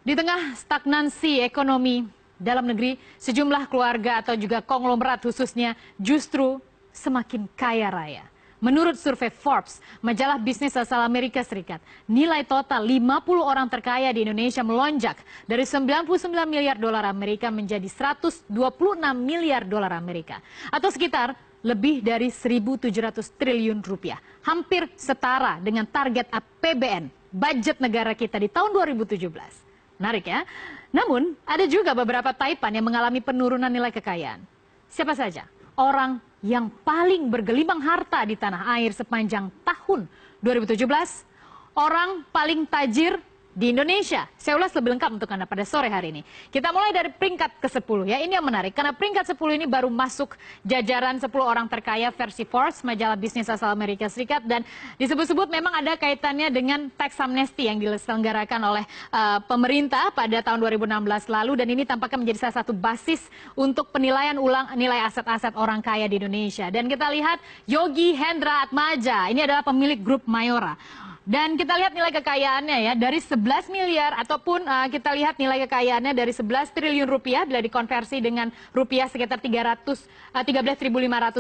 Di tengah stagnansi ekonomi dalam negeri, sejumlah keluarga atau juga konglomerat khususnya justru semakin kaya raya. Menurut survei Forbes, majalah bisnis asal Amerika Serikat, nilai total 50 orang terkaya di Indonesia melonjak dari 99 miliar dolar Amerika menjadi 126 miliar dolar Amerika. Atau sekitar lebih dari 1.700 triliun rupiah. Hampir setara dengan target APBN, budget negara kita di tahun 2017. Menarik ya. Namun, ada juga beberapa taipan yang mengalami penurunan nilai kekayaan. Siapa saja? Orang yang paling bergelimang harta di tanah air sepanjang tahun 2017. Orang paling tajir di Indonesia. Saya ulas lebih lengkap untuk Anda pada sore hari ini. Kita mulai dari peringkat ke-10 ya. Ini yang menarik karena peringkat 10 ini baru masuk jajaran 10 orang terkaya versi Forbes, majalah bisnis asal Amerika Serikat, dan disebut-sebut memang ada kaitannya dengan tax amnesty yang diselenggarakan oleh pemerintah pada tahun 2016 lalu, dan ini tampaknya menjadi salah satu basis untuk penilaian ulang nilai aset-aset orang kaya di Indonesia. Dan kita lihat Yogi Hendra Atmaja, ini adalah pemilik grup Mayora. Dan kita lihat nilai kekayaannya ya, dari 11 miliar ataupun kita lihat nilai kekayaannya dari 11 triliun rupiah bila dikonversi dengan rupiah sekitar 13.500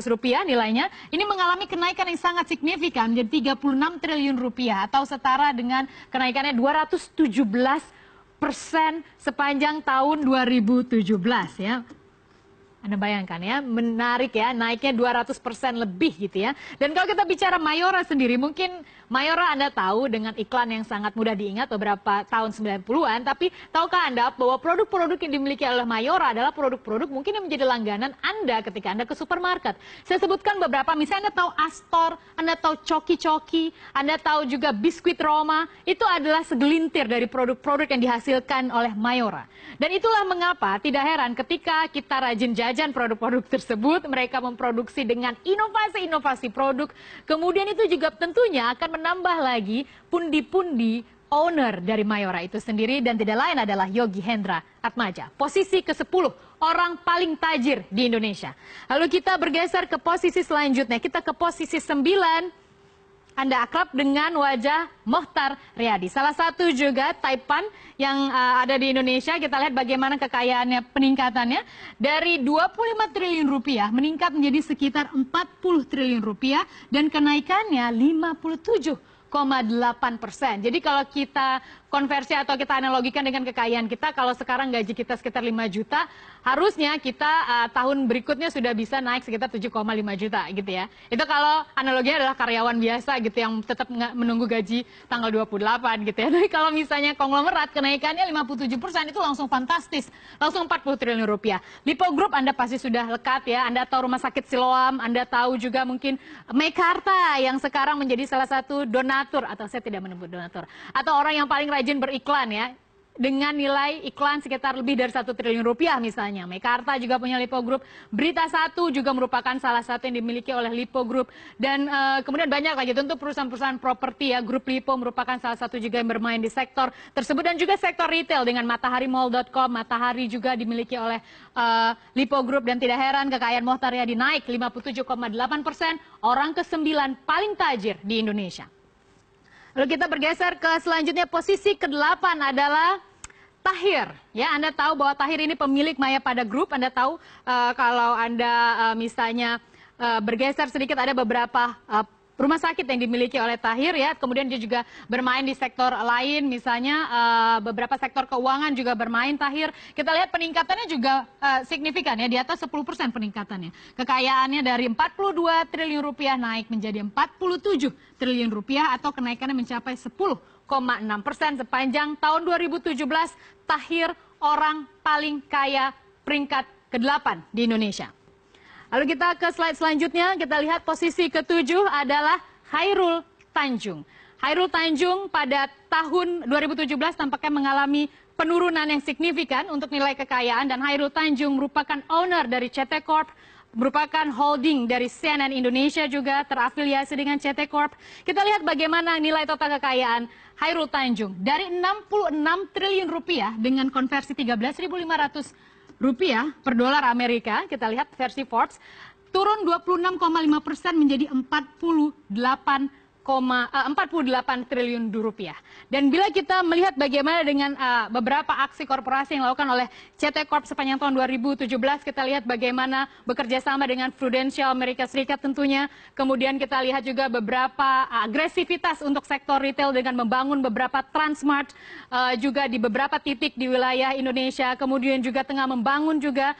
rupiah nilainya. Ini mengalami kenaikan yang sangat signifikan menjadi 36 triliun rupiah atau setara dengan kenaikannya 217% sepanjang tahun 2017 ya. Anda bayangkan ya, menarik ya, naiknya 200% lebih gitu ya. Dan kalau kita bicara Mayora sendiri, mungkin Mayora Anda tahu dengan iklan yang sangat mudah diingat beberapa tahun 90-an. Tapi tahukah Anda bahwa produk-produk yang dimiliki oleh Mayora adalah produk-produk mungkin yang menjadi langganan Anda ketika Anda ke supermarket. Saya sebutkan beberapa, misalnya Anda tahu Astor, Anda tahu Coki-Coki, Anda tahu juga biskuit Roma. Itu adalah segelintir dari produk-produk yang dihasilkan oleh Mayora. Dan itulah mengapa tidak heran ketika kita rajin jajan produk-produk tersebut, mereka memproduksi dengan inovasi-inovasi produk. Kemudian itu juga tentunya akan menambah lagi pundi-pundi owner dari Mayora itu sendiri, dan tidak lain adalah Yogi Hendra Atmaja. Posisi ke-10 orang paling tajir di Indonesia. Lalu kita bergeser ke posisi selanjutnya, kita ke posisi 9. Anda akrab dengan wajah Mohtar Riyadi, salah satu juga taipan yang ada di Indonesia. Kita lihat bagaimana kekayaannya, peningkatannya dari 25 triliun rupiah meningkat menjadi sekitar 40 triliun rupiah dan kenaikannya 57,8%. Jadi kalau kita konversi atau kita analogikan dengan kekayaan kita, kalau sekarang gaji kita sekitar 5 juta, harusnya kita tahun berikutnya sudah bisa naik sekitar 7,5 juta gitu ya. Itu kalau analoginya adalah karyawan biasa gitu yang tetap menunggu gaji tanggal 28 gitu ya. Tapi kalau misalnya konglomerat kenaikannya 57% itu langsung fantastis. Langsung 40 triliun rupiah. Lipo Group Anda pasti sudah lekat ya. Anda tahu Rumah Sakit Siloam, Anda tahu juga mungkin Meikarta yang sekarang menjadi salah satu donatur, atau saya tidak menyebut donatur, atau orang yang paling rajin beriklan ya, dengan nilai iklan sekitar lebih dari 1 triliun rupiah misalnya. Meikarta juga punya Lipo Group. Berita Satu juga merupakan salah satu yang dimiliki oleh Lipo Group. Dan kemudian banyak lagi tentu perusahaan-perusahaan properti ya. Grup Lipo merupakan salah satu juga yang bermain di sektor tersebut. Dan juga sektor retail dengan mataharimall.com. Matahari juga dimiliki oleh Lipo Group. Dan tidak heran kekayaan Mohtar Riyadi naik 57,8%. Orang ke-9 paling tajir di Indonesia. Lalu kita bergeser ke selanjutnya, posisi ke-8 adalah Tahir. Ya, Anda tahu bahwa Tahir ini pemilik Mayapada Group. Anda tahu kalau Anda misalnya bergeser sedikit, ada beberapa rumah sakit yang dimiliki oleh Tahir ya. Kemudian dia juga bermain di sektor lain, misalnya beberapa sektor keuangan juga bermain Tahir. Kita lihat peningkatannya juga signifikan ya, di atas 10% peningkatannya. Kekayaannya dari 42 triliun rupiah naik menjadi 47 triliun rupiah atau kenaikannya mencapai 10,6% sepanjang tahun 2017. Tahir orang paling kaya peringkat ke-8 di Indonesia. Lalu kita ke slide selanjutnya, kita lihat posisi ke-7 adalah Khairul Tanjung. Khairul Tanjung pada tahun 2017 tampaknya mengalami penurunan yang signifikan untuk nilai kekayaan, dan Khairul Tanjung merupakan owner dari CT Corp, merupakan holding dari CNN Indonesia juga, terafiliasi dengan CT Corp. Kita lihat bagaimana nilai total kekayaan Khairul Tanjung dari 66 triliun rupiah dengan konversi 13.500 rupiah per dolar Amerika. Kita lihat versi Forbes turun 26,5% menjadi 48,6 48 triliun rupiah. Dan bila kita melihat bagaimana dengan beberapa aksi korporasi yang dilakukan oleh CT Corp sepanjang tahun 2017, kita lihat bagaimana bekerja sama dengan Prudential Amerika Serikat tentunya. Kemudian kita lihat juga beberapa agresivitas untuk sektor retail dengan membangun beberapa Transmart juga di beberapa titik di wilayah Indonesia. Kemudian juga tengah membangun juga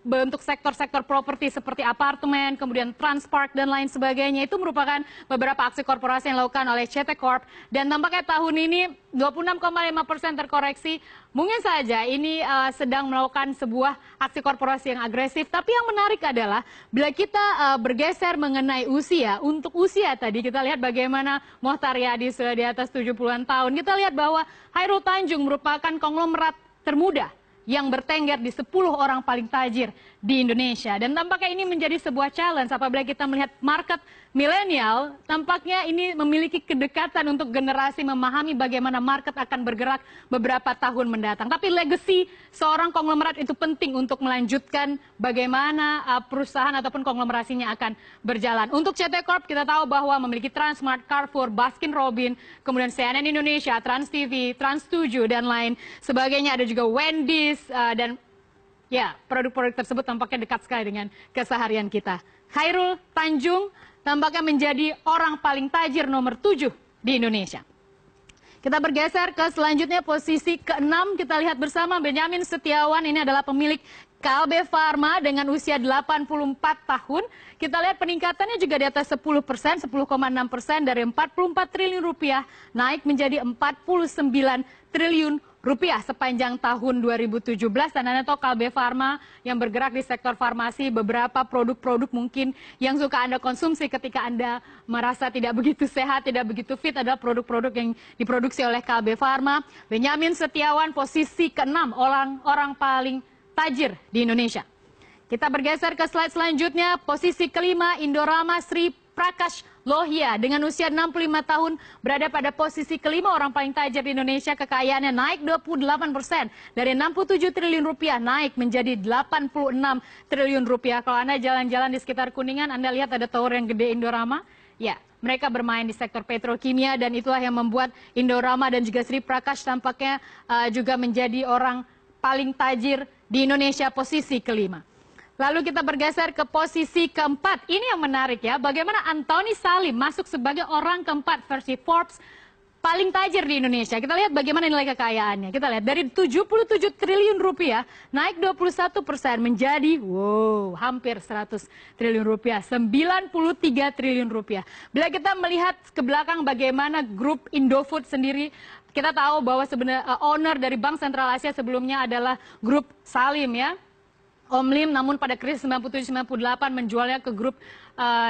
bentuk sektor-sektor properti seperti apartemen, kemudian Transpark dan lain sebagainya. Itu merupakan beberapa aksi korporasi yang dilakukan oleh CT Corp. Dan tampaknya tahun ini 26,5% terkoreksi. Mungkin saja ini sedang melakukan sebuah aksi korporasi yang agresif. Tapi yang menarik adalah bila kita bergeser mengenai usia. Untuk usia tadi kita lihat bagaimana Mohtar Yadi sudah di atas 70-an tahun. Kita lihat bahwa Khairul Tanjung merupakan konglomerat termuda yang bertengger di 10 orang paling tajir di Indonesia. Dan tampaknya ini menjadi sebuah challenge apabila kita melihat market milenial, tampaknya ini memiliki kedekatan untuk generasi memahami bagaimana market akan bergerak beberapa tahun mendatang. Tapi legacy seorang konglomerat itu penting untuk melanjutkan bagaimana perusahaan ataupun konglomerasinya akan berjalan. Untuk CT Corp kita tahu bahwa memiliki Transmart, Carrefour, Baskin Robin, kemudian CNN Indonesia, Trans TV, Trans 7 dan lain sebagainya. Ada juga Wendy's dan ya, produk-produk tersebut tampaknya dekat sekali dengan keseharian kita. Khairul Tanjung tampaknya menjadi orang paling tajir nomor 7 di Indonesia. Kita bergeser ke selanjutnya posisi ke-6. Kita lihat bersama Benyamin Setiawan. Ini adalah pemilik Kalbe Farma dengan usia 84 tahun. Kita lihat peningkatannya juga di atas 10%, 10,6% dari 44 triliun rupiah naik menjadi 49 triliun rupiah sepanjang tahun 2017. Dan Anda tahu Kalbe Farma yang bergerak di sektor farmasi, beberapa produk-produk mungkin yang suka Anda konsumsi ketika Anda merasa tidak begitu sehat, tidak begitu fit adalah produk-produk yang diproduksi oleh Kalbe Farma. Benyamin Setiawan posisi ke-6 orang paling tajir di Indonesia. Kita bergeser ke slide selanjutnya. Posisi kelima Indorama Sri Prakash Lohia dengan usia 65 tahun berada pada posisi kelima orang paling tajir di Indonesia. Kekayaannya naik 28% dari 67 triliun rupiah naik menjadi 86 triliun rupiah. Kalau Anda jalan-jalan di sekitar Kuningan, Anda lihat ada tower yang gede Indorama. Ya, mereka bermain di sektor petrokimia dan itulah yang membuat Indorama dan juga Sri Prakash tampaknya juga menjadi orang paling tajir di Indonesia posisi kelima. Lalu kita bergeser ke posisi keempat. Ini yang menarik ya, bagaimana Antoni Salim masuk sebagai orang keempat versi Forbes paling tajir di Indonesia. Kita lihat bagaimana nilai kekayaannya. Kita lihat dari 77 triliun rupiah naik 21% menjadi hampir 100 triliun rupiah, 93 triliun rupiah. Bila kita melihat ke belakang bagaimana grup Indofood sendiri, kita tahu bahwa sebenarnya owner dari Bank Sentral Asia sebelumnya adalah grup Salim ya. Om Lim, namun pada krisis 97-98 menjualnya ke grup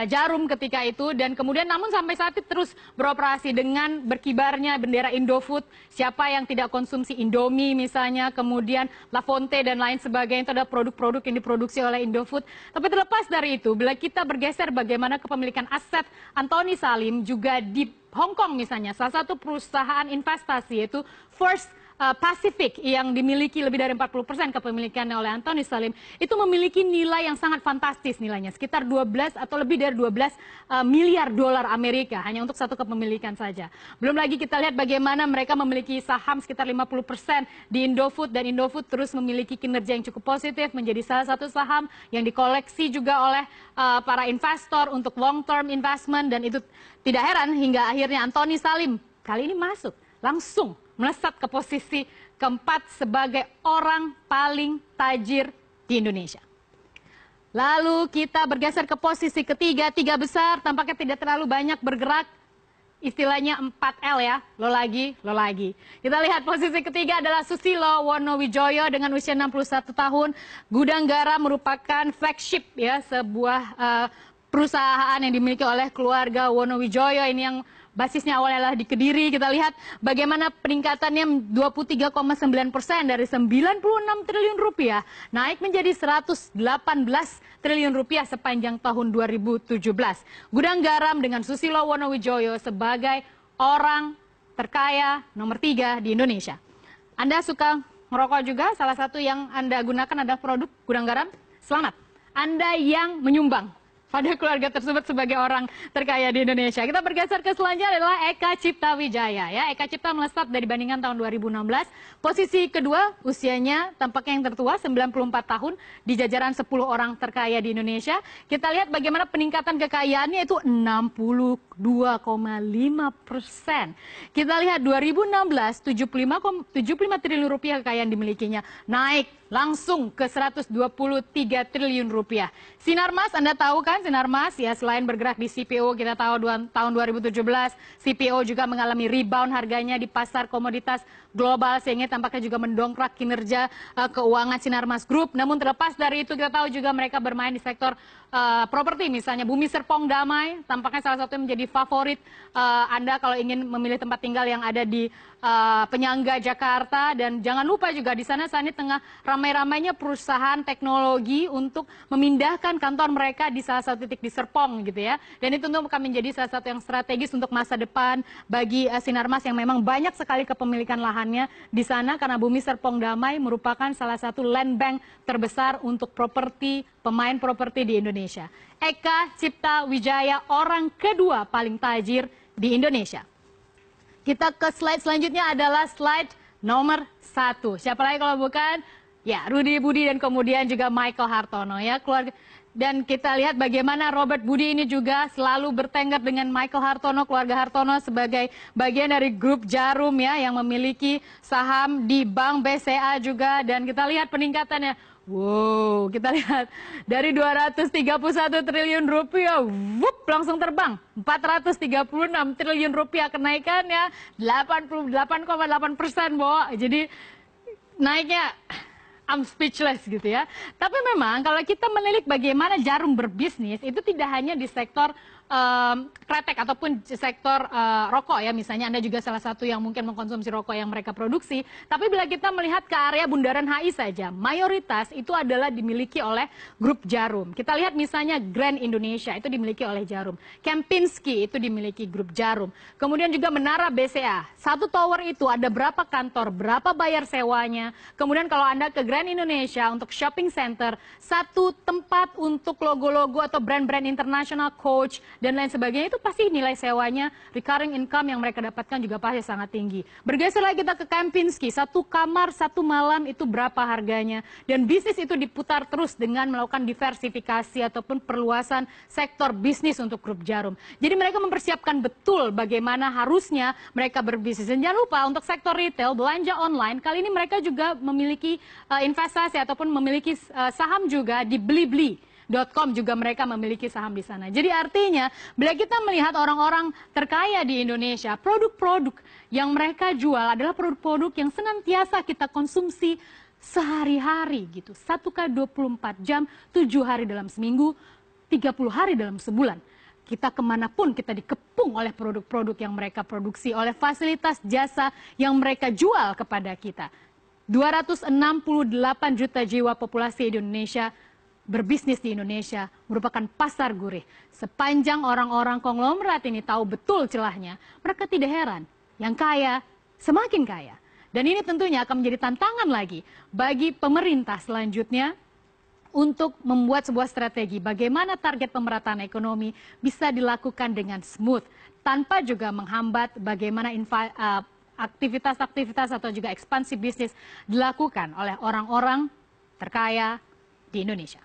Jarum ketika itu. Dan kemudian namun sampai saat itu terus beroperasi dengan berkibarnya bendera Indofood. Siapa yang tidak konsumsi Indomie misalnya, kemudian La Fonte dan lain sebagainya, itu adalah produk-produk yang diproduksi oleh Indofood. Tapi terlepas dari itu, bila kita bergeser bagaimana kepemilikan aset Antoni Salim juga di Hong Kong misalnya, salah satu perusahaan investasi yaitu First Pacific yang dimiliki lebih dari 40% kepemilikannya oleh Antoni Salim, itu memiliki nilai yang sangat fantastis nilainya, sekitar 12 atau lebih dari 12 miliar dolar Amerika hanya untuk satu kepemilikan saja. Belum lagi kita lihat bagaimana mereka memiliki saham sekitar 50% di Indofood dan Indofood terus memiliki kinerja yang cukup positif, menjadi salah satu saham yang dikoleksi juga oleh para investor untuk long term investment. Dan itu tidak heran hingga akhirnya Antoni Salim kali ini masuk langsung melesat ke posisi keempat sebagai orang paling tajir di Indonesia. Lalu kita bergeser ke posisi ketiga, tiga besar tampaknya tidak terlalu banyak bergerak. Istilahnya 4L ya, lo lagi. Kita lihat posisi ketiga adalah Susilo Wonowijoyo dengan usia 61 tahun. Gudang Garam merupakan flagship ya, sebuah perusahaan yang dimiliki oleh keluarga Wonowijoyo ini yang basisnya awalnya adalah di Kediri. Kita lihat bagaimana peningkatannya 23,9% dari 96 triliun rupiah naik menjadi 118 triliun rupiah sepanjang tahun 2017. Gudang Garam dengan Susilo Wonowijoyo sebagai orang terkaya nomor 3 di Indonesia. Anda suka merokok juga? Salah satu yang Anda gunakan adalah produk Gudang Garam? Selamat, Anda yang menyumbang pada keluarga tersebut sebagai orang terkaya di Indonesia. Kita bergeser ke selanjutnya adalah Eka Cipta Wijaya. Ya, Eka Cipta melesat dari bandingan tahun 2016. Posisi kedua, usianya tampaknya yang tertua, 94 tahun di jajaran 10 orang terkaya di Indonesia. Kita lihat bagaimana peningkatan kekayaannya itu 62,5%. Kita lihat 2016 75 triliun rupiah kekayaan dimilikinya, naik langsung ke 123 triliun rupiah. Sinarmas, Anda tahu kan Sinarmas ya, selain bergerak di CPO, kita tahu tahun 2017 CPO juga mengalami rebound harganya di pasar komoditas global sehingga tampaknya juga mendongkrak kinerja keuangan Sinarmas Group. Namun terlepas dari itu kita tahu juga mereka bermain di sektor properti, misalnya Bumi Serpong Damai tampaknya salah satu yang menjadi favorit Anda kalau ingin memilih tempat tinggal yang ada di penyangga Jakarta. Dan jangan lupa juga di sana saat ini tengah ramai-ramainya perusahaan teknologi untuk memindahkan kantor mereka di salah satu titik di Serpong gitu ya. Dan itu tentu akan menjadi salah satu yang strategis untuk masa depan bagi Sinarmas yang memang banyak sekali kepemilikan lahannya di sana, karena Bumi Serpong Damai merupakan salah satu land bank terbesar untuk properti, pemain properti di Indonesia. Eka Cipta Wijaya orang kedua paling tajir di Indonesia. Kita ke slide selanjutnya adalah slide nomor 1. Siapa lagi kalau bukan? Ya, Rudy Budi dan kemudian juga Michael Hartono ya, keluarga. Dan kita lihat bagaimana Robert Budi ini juga selalu bertengger dengan Michael Hartono, keluarga Hartono sebagai bagian dari grup Jarum ya, yang memiliki saham di Bank BCA juga. Dan kita lihat peningkatannya. Wow, kita lihat dari 231 triliun rupiah, wup, langsung terbang 436 triliun rupiah, kenaikannya 88,8%, Bo. Jadi naiknya I'm speechless gitu ya. Tapi memang kalau kita menilik bagaimana Jarum berbisnis, itu tidak hanya di sektor kretek ataupun sektor rokok ya, misalnya Anda juga salah satu yang mungkin mengkonsumsi rokok yang mereka produksi. Tapi bila kita melihat ke area Bundaran HI saja, mayoritas itu adalah dimiliki oleh grup Jarum. Kita lihat misalnya Grand Indonesia itu dimiliki oleh Jarum, Kempinski itu dimiliki grup Jarum, kemudian juga Menara BCA. Satu tower itu ada berapa kantor, berapa bayar sewanya. Kemudian kalau Anda ke Grand Indonesia untuk shopping center, satu tempat untuk logo-logo atau brand-brand internasional, Coach dan lain sebagainya, itu pasti nilai sewanya, recurring income yang mereka dapatkan juga pasti sangat tinggi. Bergeser lagi kita ke Kempinski, satu kamar satu malam itu berapa harganya, dan bisnis itu diputar terus dengan melakukan diversifikasi ataupun perluasan sektor bisnis untuk grup Jarum. Jadi mereka mempersiapkan betul bagaimana harusnya mereka berbisnis. Dan jangan lupa untuk sektor retail, belanja online, kali ini mereka juga memiliki investasi ataupun memiliki saham juga di Blibli.com, juga mereka memiliki saham di sana. Jadi artinya bila kita melihat orang-orang terkaya di Indonesia, produk-produk yang mereka jual adalah produk-produk yang senantiasa kita konsumsi sehari-hari gitu. 1x24 jam, 7 hari dalam seminggu, 30 hari dalam sebulan. Kita kemanapun kita dikepung oleh produk-produk yang mereka produksi, oleh fasilitas jasa yang mereka jual kepada kita. 268 juta jiwa populasi di Indonesia berbisnis di Indonesia merupakan pasar gurih. Sepanjang orang-orang konglomerat ini tahu betul celahnya, mereka tidak heran yang kaya semakin kaya. Dan ini tentunya akan menjadi tantangan lagi bagi pemerintah selanjutnya untuk membuat sebuah strategi bagaimana target pemerataan ekonomi bisa dilakukan dengan smooth tanpa juga menghambat bagaimana aktivitas-aktivitas atau juga ekspansi bisnis dilakukan oleh orang-orang terkaya di Indonesia.